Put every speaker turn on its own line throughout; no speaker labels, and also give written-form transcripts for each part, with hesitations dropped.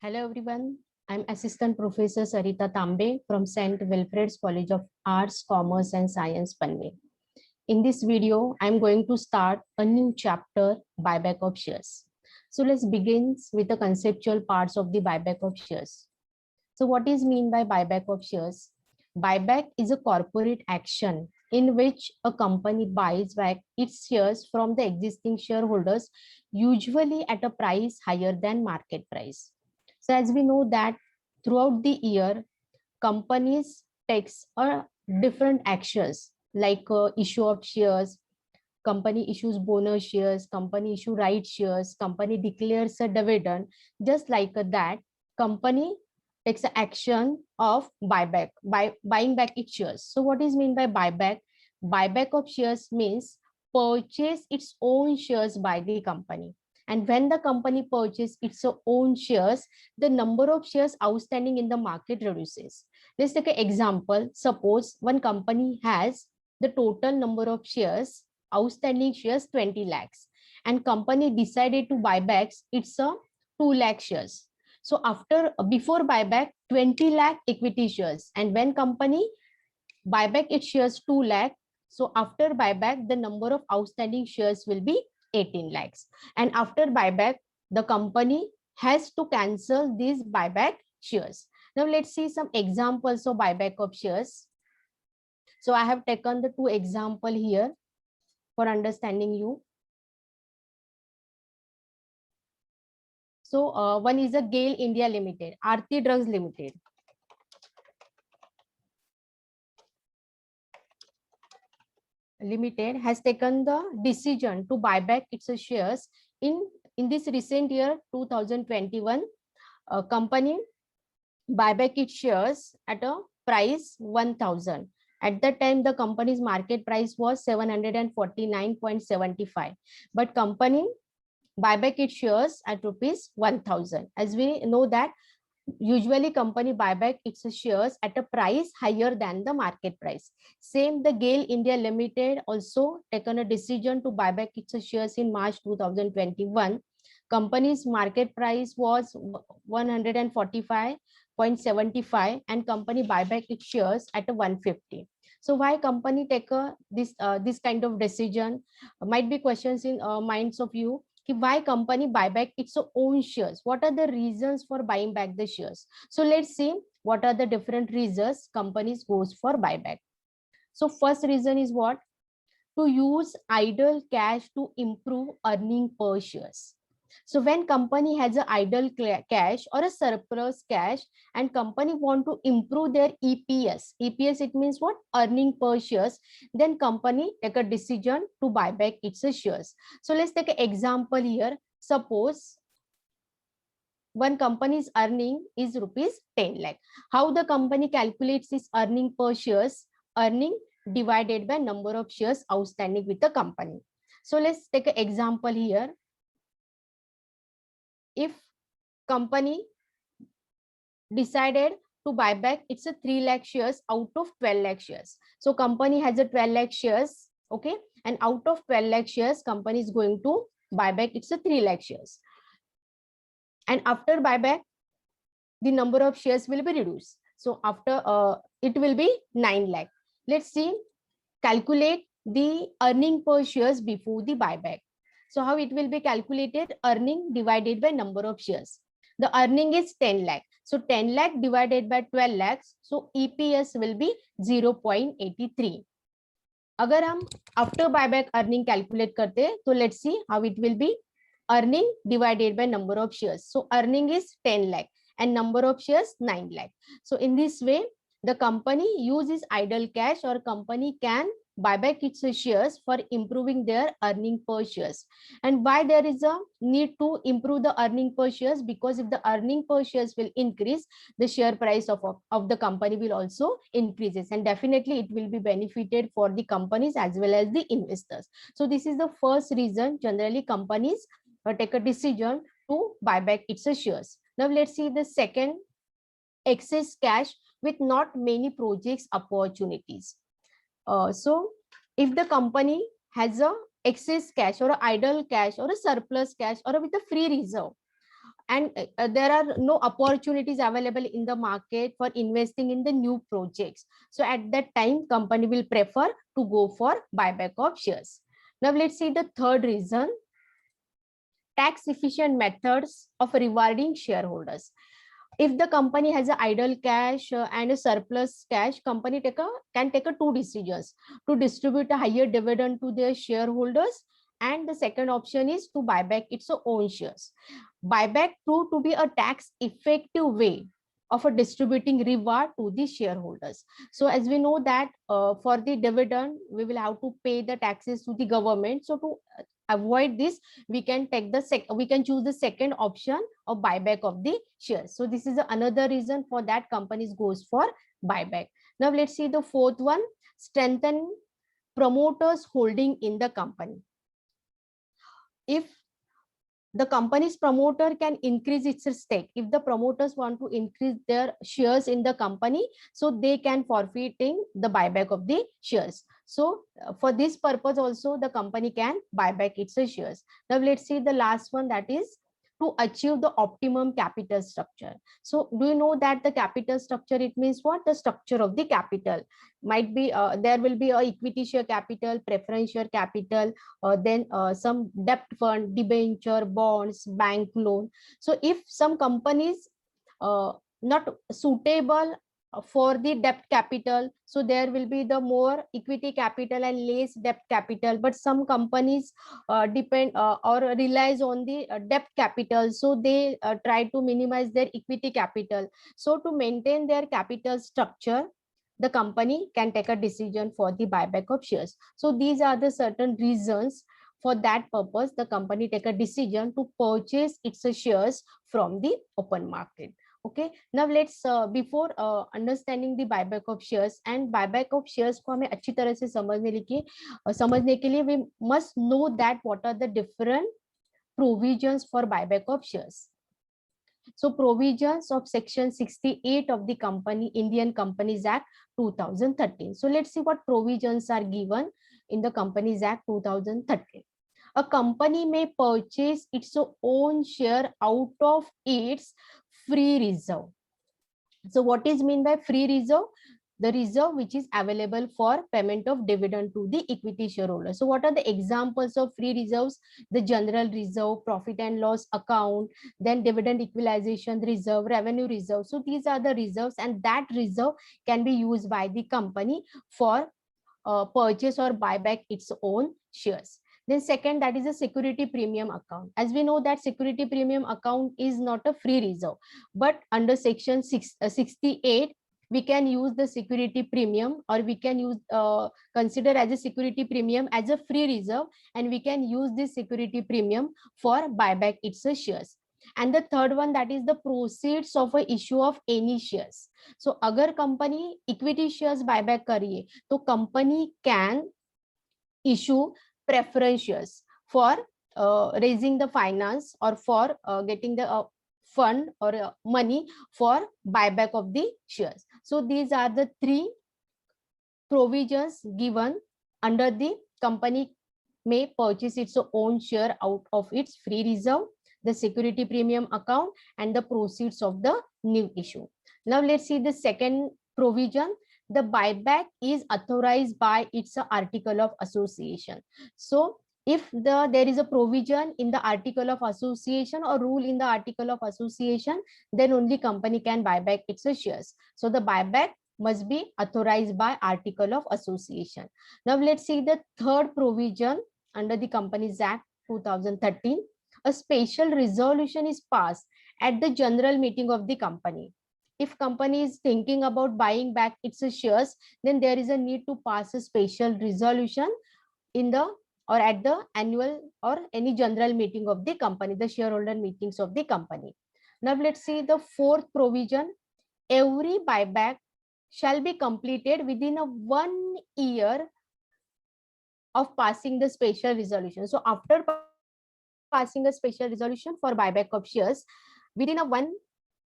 Hello everyone, I'm Assistant Professor Sarita Tambe from St. Wilfred's College of Arts, Commerce and Science, Panvel. In this video, I'm going to start a new chapter, buyback of shares. So let's begin with the conceptual parts of the buyback of shares. So what is mean by buyback of shares? Buyback is a corporate action in which a company buys back its shares from the existing shareholders, usually at a price higher than market price. So as we know that throughout the year, companies takes different actions like issue of shares, company issues bonus shares, company issue right shares, company declares a dividend. Just like that, company takes action of buyback by buying back its shares. So what is mean by buyback? Buyback of shares means purchase its own shares by the company. And when the company purchases its own shares, the number of shares outstanding in the market reduces. Let's take an example. Suppose one company has the total number of shares, outstanding shares 20 lakhs, and company decided to buy back its 2 lakh shares. So before buyback 20 lakh equity shares, and when company buy back its shares 2 lakh, so after buyback the number of outstanding shares will be 18 lakhs, and after buyback the company has to cancel these buyback shares. Now let's see some examples of buyback of shares. So I have taken the two example here for understanding you. So one is a GAIL India Limited, Aarti Drugs Limited. Limited has taken the decision to buy back its shares in this recent year 2021. Company buy back its shares at a price 1000. At that time the company's market price was 749.75, but company buy back its shares at rupees 1000. As we know that usually company buy back its shares at a price higher than the market price. Same, the GAIL India Limited also taken a decision to buy back its shares in March 2021. Company's market price was 145.75 and company buy back its shares at a 150. So why company take this kind of decision? Might be questions in minds of you. Why company buy back its own shares? What are the reasons for buying back the shares? So let's see what are the different reasons companies goes for buyback. So first reason is what? To use idle cash to improve earning per shares. So when company has an idle cash or a surplus cash and company want to improve their EPS, it means what? Earning per shares, then company take a decision to buy back its shares. So let's take an example here. Suppose one company's earning is rupees 10 lakh. How the company calculates its earning per shares? Earning divided by number of shares outstanding with the company. So let's take an example here. If company decided to buy back it's a 3 lakh shares out of 12 lakh shares. So company has a 12 lakh shares, okay, and out of 12 lakh shares company is going to buy back it's a 3 lakh shares, and after buyback the number of shares will be reduced. So after it will be 9 lakh. Let's see, calculate the earning per shares before the buyback. So how it will be calculated? Earning divided by number of shares. The earning is 10 lakh. So 10 lakh divided by 12 lakhs. So EPS will be 0.83. अगर हम after buyback earning calculate करते हैं, तो let's see how it will be. Earning divided by number of shares. So earning is 10 lakh and number of shares 9 lakh. So in this way, the company uses idle cash or company can buy back its shares for improving their earning per shares. And why there is a need to improve the earning per shares? Because if the earning per shares will increase, the share price of the company will also increases, and definitely it will be benefited for the companies as well as the investors. So this is the first reason generally companies take a decision to buy back its shares. Now let's see the second, excess cash with not many projects opportunities. So if the company has a excess cash or a idle cash or a surplus cash or with a free reserve, and there are no opportunities available in the market for investing in the new projects. So at that time, company will prefer to go for buyback of shares. Now let's see the third reason, tax efficient methods of rewarding shareholders. If the company has a idle cash and a surplus cash, company can take a two decisions: to distribute a higher dividend to their shareholders, and the second option is to buy back its own shares. Buyback proved to be a tax effective way of a distributing reward to the shareholders. So as we know that for the dividend we will have to pay the taxes to the government. So to avoid this, we can take we can choose the second option of buyback of the shares. So this is another reason for that companies goes for buyback. Now let's see the fourth one, strengthen promoters holding in the company. If the company's promoter can increase its stake, if the promoters want to increase their shares in the company, so they can forfeiting the buyback of the shares. So for this purpose also the company can buy back its shares. Now let's see the last one, that is to achieve the optimum capital structure. So do you know that the capital structure, it means what? The structure of the capital might be there will be a equity share capital, preference share capital, then some debt fund, debenture, bonds, bank loan. So if some companies not suitable for the debt capital, so there will be the more equity capital and less debt capital. But some companies depend or relies on the debt capital, so they try to minimize their equity capital. So to maintain their capital structure, the company can take a decision for the buyback of shares. So these are the certain reasons. For that purpose, the company take a decision to purchase its shares from the open market. Okay, now let's before understanding the buyback of shares, and buyback of shares को हमें अच्छी तरह से समझने के लिए we must know that what are the different provisions for buyback of shares. So provisions of section 68 of the Indian Companies Act 2013. So let's see what provisions are given in the Companies Act 2013. A company may purchase its own share out of its free reserve. So what is mean by free reserve? The reserve which is available for payment of dividend to the equity shareholder. So what are the examples of free reserves? The general reserve, profit and loss account, then dividend equalization reserve, revenue reserve. So these are the reserves, and that reserve can be used by the company for purchase or buy back its own shares. Then second, that is a security premium account. As we know that security premium account is not a free reserve, but under section 68, we can use the security premium, or we can use consider as a security premium as a free reserve, and we can use this security premium for buyback its shares. And the third one, that is the proceeds of a issue of any shares. So अगर company equity shares buyback करिए, तो company can issue preference shares for raising the finance, or for getting the fund or money for buyback of the shares. So these are the three provisions given under the company may purchase its own share out of its free reserve, the security premium account, and the proceeds of the new issue. Now let's see the second provision. The buyback is authorized by its article of association. So if there is a provision in the article of association or rule in the article of association, then only company can buy back its shares. So the buyback must be authorized by article of association. Now let's see the third provision under the Companies Act 2013. A special resolution is passed at the general meeting of the company. If company is thinking about buying back its shares, then there is a need to pass a special resolution in the or at the annual or any general meeting of the company, the shareholder meetings of the company. Now let's see the fourth provision. Every buyback shall be completed within 1 year of passing the special resolution. So after passing a special resolution for buyback of shares, within a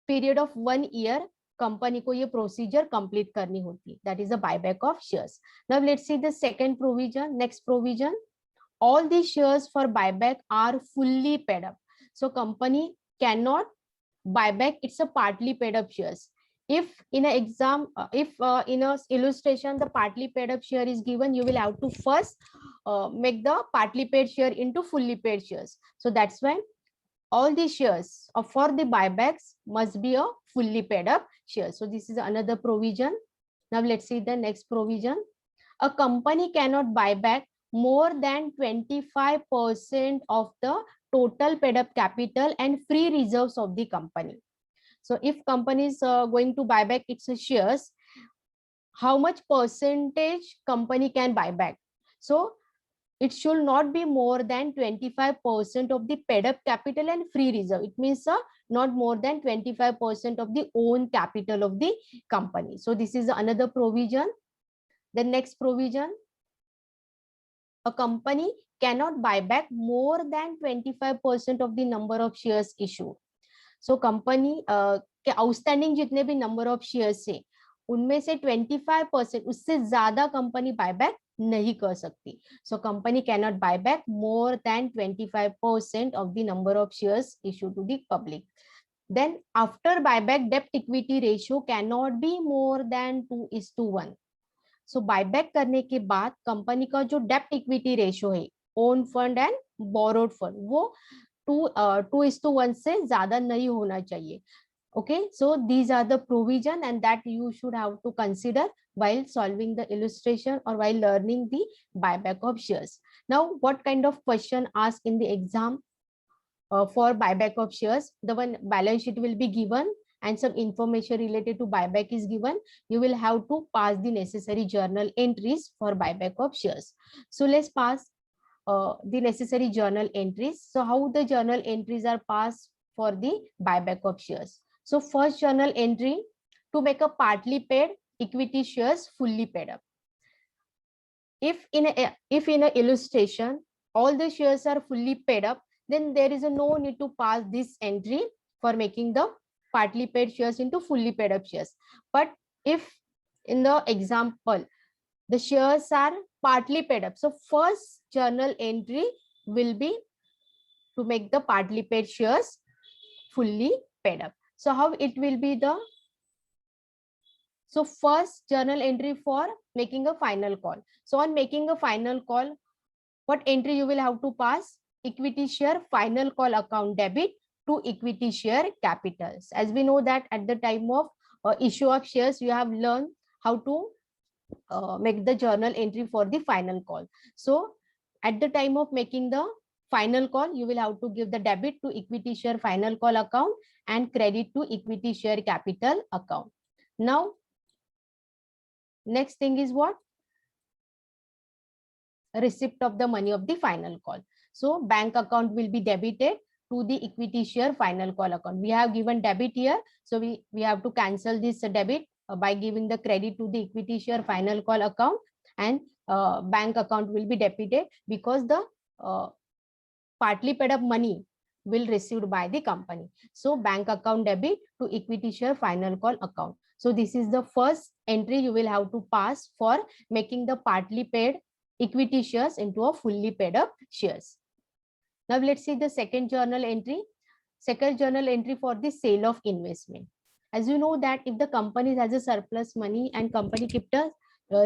period of 1 year, company को ये procedure complete करनी होती. That is a buyback of shares. Now let's see the second provision. Next provision. All the shares for buyback are fully paid up. So company cannot buy back its a partly paid up shares. If in an exam, in a illustration the partly paid up share is given, you will have to first make the partly paid share into fully paid shares. So that's why all the shares for the buybacks must be a fully paid up share. So this is another provision. Now let's see the next provision. A company cannot buy back more than 25% of the total paid up capital and free reserves of the company. So if company is going to buy back its shares, how much percentage company can buy back? So it should not be more than 25% of the paid up capital and free reserve. It means not more than 25% of the own capital of the company. So this is another provision. The next provision, a company cannot buy back more than 25% of the number of shares issued. So company के outstanding जितने भी number of shares है उनमें से 25%, उससे ज्यादा company buyback नहीं कर सकती. So company cannot buy back more than 25% of the number of shares issued to the public. Then after buyback, debt equity ratio cannot be more than 2:1. So buyback करने के बाद कंपनी का जो डेप्ट equity ratio है, own fund and borrowed fund, वो 2:1 से ज्यादा नहीं होना चाहिए. Okay, so these are the provision and that you should have to consider while solving the illustration or while learning the buyback of shares. Now, what kind of question asked in the exam for buyback of shares? The one balance sheet will be given and some information related to buyback is given. You will have to pass the necessary journal entries for buyback of shares. So let's pass the necessary journal entries. So how the journal entries are passed for the buyback of shares? So first journal entry, to make a partly paid equity shares fully paid up. If in a illustration all the shares are fully paid up, then there is no need to pass this entry for making the partly paid shares into fully paid up shares. But if in the example the shares are partly paid up, so first journal entry will be to make the partly paid shares fully paid up. So how it will be the, so first journal entry for making a final call. So on making a final call, what entry you will have to pass? Equity share final call account debit to equity share capitals. As we know that at the time of issue of shares, you have learned how to make the journal entry for the final call. So at the time of making the final call, you will have to give the debit to equity share final call account and credit to equity share capital account. Now, next thing is what? Receipt of the money of the final call. So bank account will be debited to the equity share final call account. We have given debit here, so we have to cancel this debit by giving the credit to the equity share final call account, and bank account will be debited because the partly paid up money will received by the company. So bank account debit to equity share final call account. So this is the first entry you will have to pass for making the partly paid equity shares into a fully paid up shares. Now let's see the second journal entry. Second journal entry for the sale of investment. As you know that if the company has a surplus money and company kept a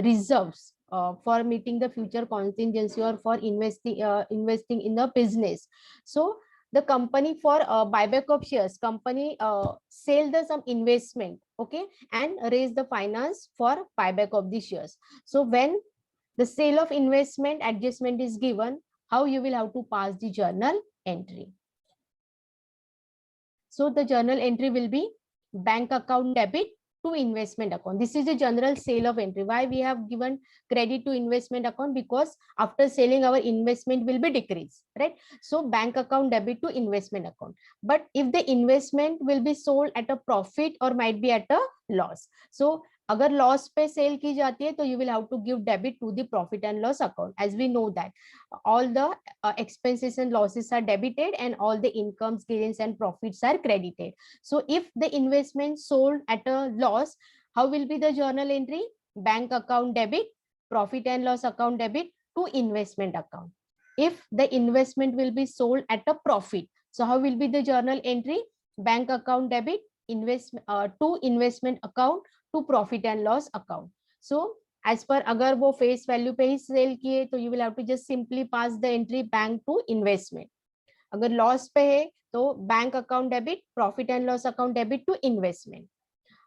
reserves for meeting the future contingency or for investing in the business. So the company for buyback of shares, company sell the some investment, okay, and raise the finance for buyback of the shares. So when the sale of investment adjustment is given, how you will have to pass the journal entry? So the journal entry will be bank account debit to investment account. This is a general sale of entry. Why we have given credit to investment account? Because after selling our investment will be decreased, right? So bank account debit to investment account. But if the investment will be sold at a profit or might be at a loss, so अगर loss पे sale की जाती है तो you will have to give debit to the profit and loss account. As we know that all the expenses and losses are debited and all the incomes, gains and profits are credited. So if the investment sold at a loss, how will be the journal entry? Bank account debit, profit and loss account debit to investment account. If the investment will be sold at a profit, So how will be the journal entry? Bank account debit, to investment account, to profit and loss account. So as per अगर वो face value पे ही sell किए तो you will have to just simply pass the entry bank to investment. अगर loss पे है तो bank account debit, profit and loss account debit to investment.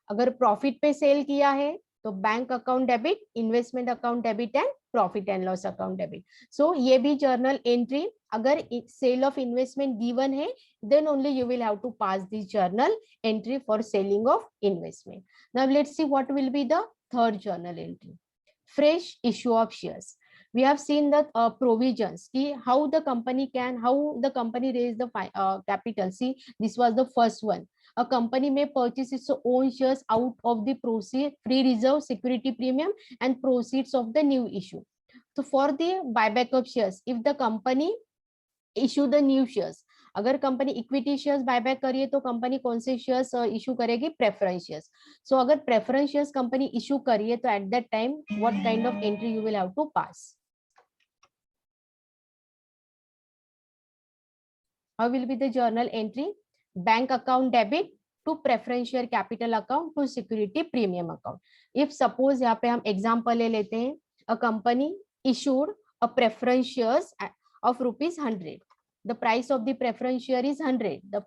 अगर प्रॉफिट पे सेल किया है तो bank account debit, investment account debit and profit and loss account debit. So ये भी जर्नल एंट्री. अगर सेल ऑफ इन्वेस्टमेंट गिवन है then only you will have to pass this journal entry for selling of investment. Now let's see what will be the third journal entry. Fresh issue of shares. We have seen the provisions, how the company raise the capital. See, this was the first one. A company may purchase its own shares out of the proceeds, free reserve, security premium and proceeds of the new issue. So for the buyback of shares, if the company issue the new shares, अगर company equity shares buyback करिए तो company कौन से shares issue करेगी? Preference shares. So अगर preference shares company issue करिए तो at that time what kind of entry you will have to pass? How will be the journal entry? Bank account debit to preference share capital account to security premium account. If suppose यहाँ पे हम example ले लेते हैं, a company issued a preference shares of rupees 100. The price of the preference share is 100.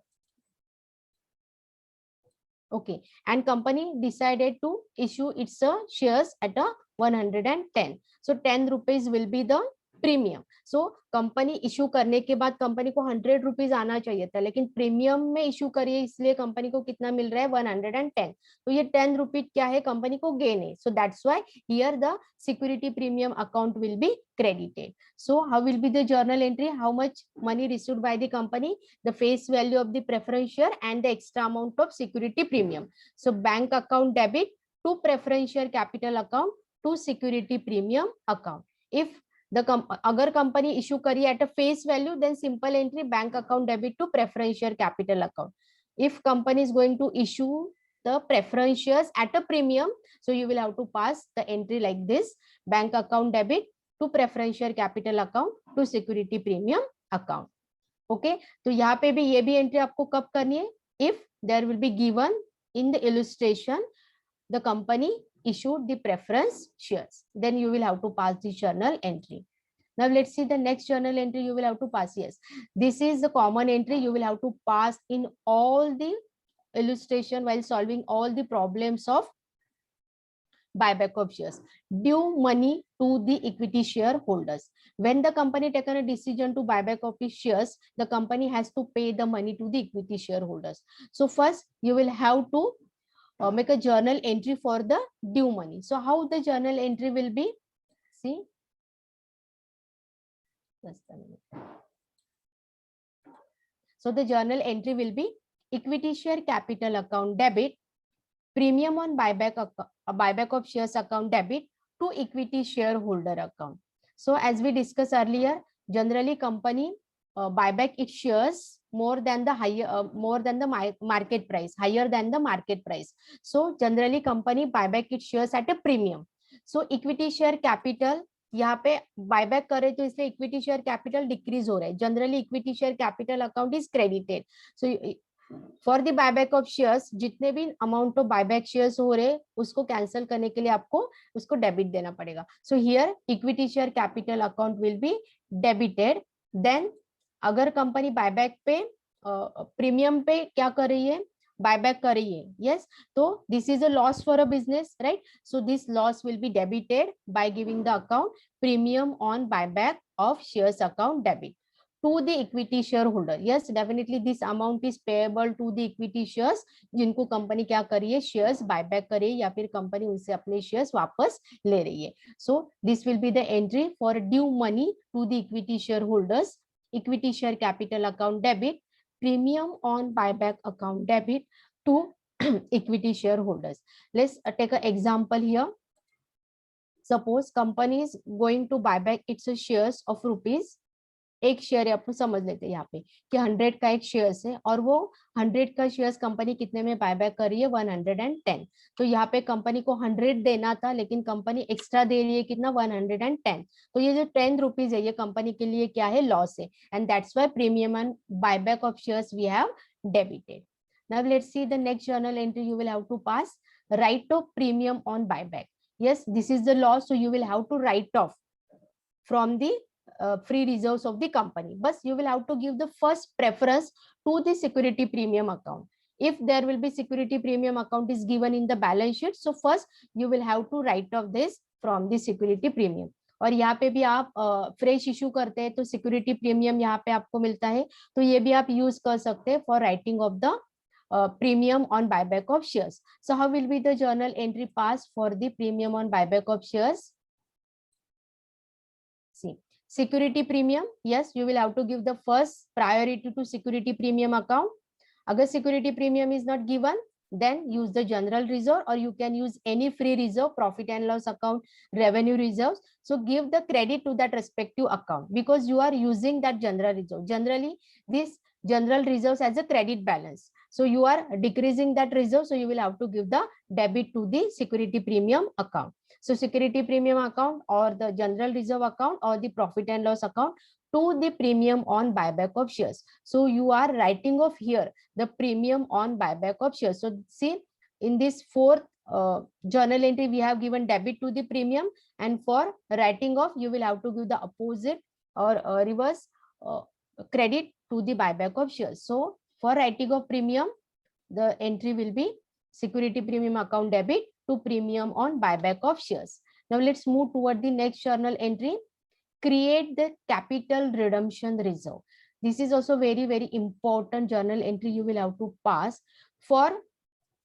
Okay, and company decided to issue its shares at a 110. So 10 rupees will be the premium. So company issue करने के बाद company को 100 rupees आना चाहिए था, लेकिन premium में issue करिए इसलिए कंपनी को कितना मिल रहा है? 110. तो ये 10 रुपीज क्या है? कंपनी को गेन है. So that's why here the security premium account will B credited. So how will be the journal entry? How much money received by the company? The face value of the preference share and the extra amount of security premium. So bank account debit to preference share capital account to security premium account. If अगर company issue करी at a face value, then simple entry bank account debit to preference share capital account. If company is going to issue the preference shares at a premium, so you will have to pass the entry like this: bank account debit to preference share capital account to security premium account. Okay, तो यहाँ पे भी ये भी entry आपको कब करनी है? If there will be given in the illustration the company issued the preference shares, then you will have to pass the journal entry. Now let's see the next journal entry you will have to pass. Yes, this is the common entry you will have to pass in all the illustration while solving all the problems of buyback of shares. Due money to the equity shareholders. When the company taken a decision to buyback of its shares, the company has to pay the money to the equity shareholders. So first you will have to make a journal entry for the due money. So how the journal entry will be? See, just a minute. So the journal entry will be equity share capital account debit, premium on buyback of shares account debit to equity shareholder account. So as we discussed earlier, generally company buyback its shares more than the market price, higher than the market price. So generally company buyback its shares at a premium. So equity share capital यहाँ पे buyback करे तो इसलिए equity share capital decrease हो रहा है. Generally equity share capital account is credited. So for the buyback of shares, जितने भी अमाउंट ऑफ बायबैक शेयर्स हो रहे उसको कैंसिल करने के लिए आपको उसको डेबिट देना पड़ेगा. So here equity share capital account will be debited. Then अगर कंपनी बायबैक पे प्रीमियम पे क्या कर रही है? बायबैक कर रही है. यस, तो this is a loss for a business, right? So this loss will be debited by giving the account premium on buyback of shares account debit to the equity shareholder. Yes, definitely this amount is payable to the equity shares जिनको company क्या करी है? Shares buyback करे या फिर company उनसे अपने shares वापस ले रही है. So this will be the entry for due money to the equity share holders, equity share capital account debit, premium on buyback account debit to equity shareholders. Let's take an example here. Suppose company is going to buy back its shares of rupees एक share अपन समझ लेते हैं यहाँ पे कि 100 का एक share है और वो 100 का शेयर्स कंपनी कितने में बाय बैक कर रही है 110। तो यहाँ पे कंपनी को 100 देना था लेकिन कंपनी एक्स्ट्रा दे रही है कितना 110। तो ये जो 10 रुपीज है ये कंपनी के लिए क्या है लॉस है and that's why premium and buy back of shares we have debited. Now let's see the next journal entry you will have to pass. Write off premium on buyback. Yes, this is the loss, so you will have to write off from the free reserves of the company. But you will have to give the first preference to the security premium account. If there will be security premium account is given in the balance sheet, so first you will have to write off this from the security premium. और यहाँ पे भी आप fresh issue करते हैं तो security premium यहाँ पे आपको मिलता है, तो ये भी आप यूज कर सकते हैं for writing of the premium on buyback of shares. So how will be the journal entry pass for the premium on buyback of shares? See, security premium, yes, you will have to give the first priority to security premium account. Agar security premium is not given, then use the general reserve or you can use any free reserve, profit and loss account, revenue reserves. So give the credit to that respective account because you are using that general reserve. Generally, this general reserves as a credit balance. So you are decreasing that reserve, so you will have to give the debit to the security premium account. So security premium account or the general reserve account or the profit and loss account to the premium on buyback of shares. So you are writing off here the premium on buyback of shares. So see, in this fourth journal entry we have given debit to the premium, and for writing off you will have to give the opposite or reverse credit to the buyback of shares. So for writing of premium, the entry will be security premium account debit to premium on buyback of shares. Now let's move toward the next journal entry. Create the capital redemption reserve. This is also very, very important journal entry you will have to pass. For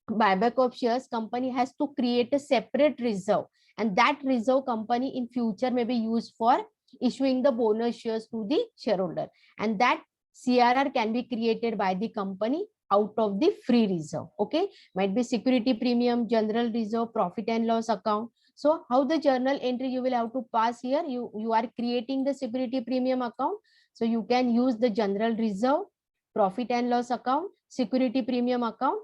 buyback of shares, company has to create a separate reserve, and that reserve company in future may be used for issuing the bonus shares to the shareholder, and that CRR can be created by the company out of the free reserve. Okay, might be security premium, general reserve, profit and loss account. So how the journal entry you will have to pass here, you are creating the security premium account, so you can use the general reserve, profit and loss account, security premium account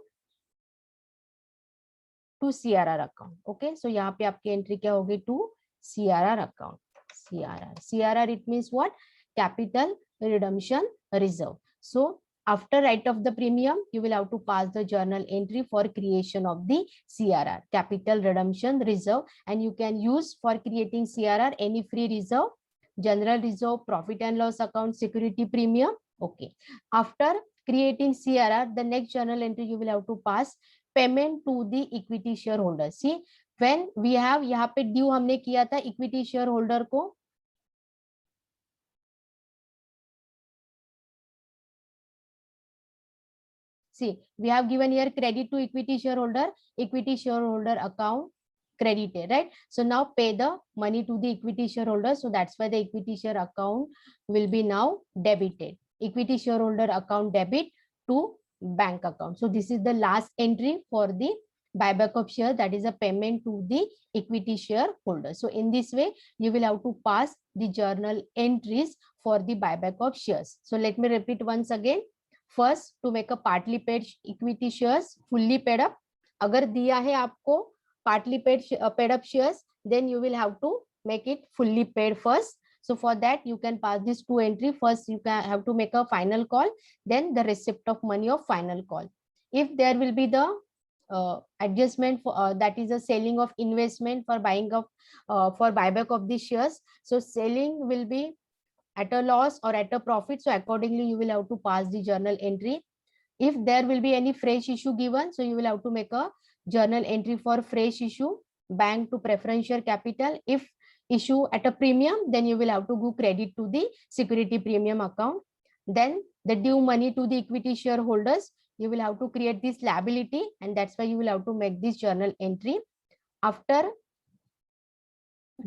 to CRR account. Okay, so यहाँ पे आपकी entry क्या होगी to CRR account. CRR it means what? Capital redemption reserve. So after write off the premium, you will have to pass the journal entry for creation of the CRR, capital redemption reserve, and you can use for creating CRR any free reserve, general reserve, profit and loss account, security premium. Okay, after creating CRR, the next journal entry you will have to pass payment to the equity share holder. See when we have यहाँ पे due हमने किया था equity share holder को, see we have given here credit to equity share holder account credited, right? So now pay the money to the equity shareholder, so that's why the equity share account will be now debited. Equity shareholder account debit to bank account. So this is the last entry for the buyback of share, that is a payment to the equity shareholder. So in this way you will have to pass the journal entries for the buyback of shares. So let me repeat once again. First, to make a partly paid equity shares fully paid up, अगर दिया है आपको partly paid up shares, then you will have to make it fully paid first. So for that you can pass this two entry. First you can have to make a final call, then the receipt of money of final call. If there will be the adjustment for that is a selling of investment for buying of for buyback of the shares, so selling will be at a loss or at a profit, so accordingly you will have to pass the journal entry. If there will be any fresh issue given, so you will have to make a journal entry for fresh issue, bank to preferential capital. If issue at a premium, then you will have to go credit to the security premium account. Then the due money to the equity shareholders, you will have to create this liability, and that's why you will have to make this journal entry. After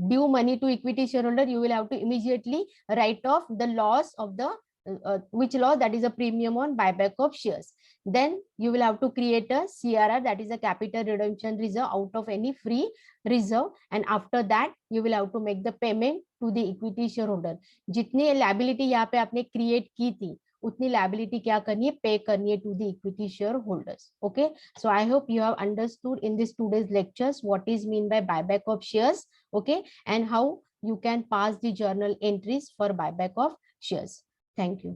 due money to equity shareholder, you will have to immediately write off the loss of the which loss, that is a premium on buyback of shares. Then you will have to create a CRR, that is a capital redemption reserve out of any free reserve, and after that you will have to make the payment to the equity share holder. जितनी liability यहाँ पे आपने create की थी उतनी liability क्या करनी है, पे करनी है to the equity share holders. Okay, so I hope you have understood in this today's lectures what is mean by buyback of shares, okay, and how you can pass the journal entries for buyback of shares. Thank you.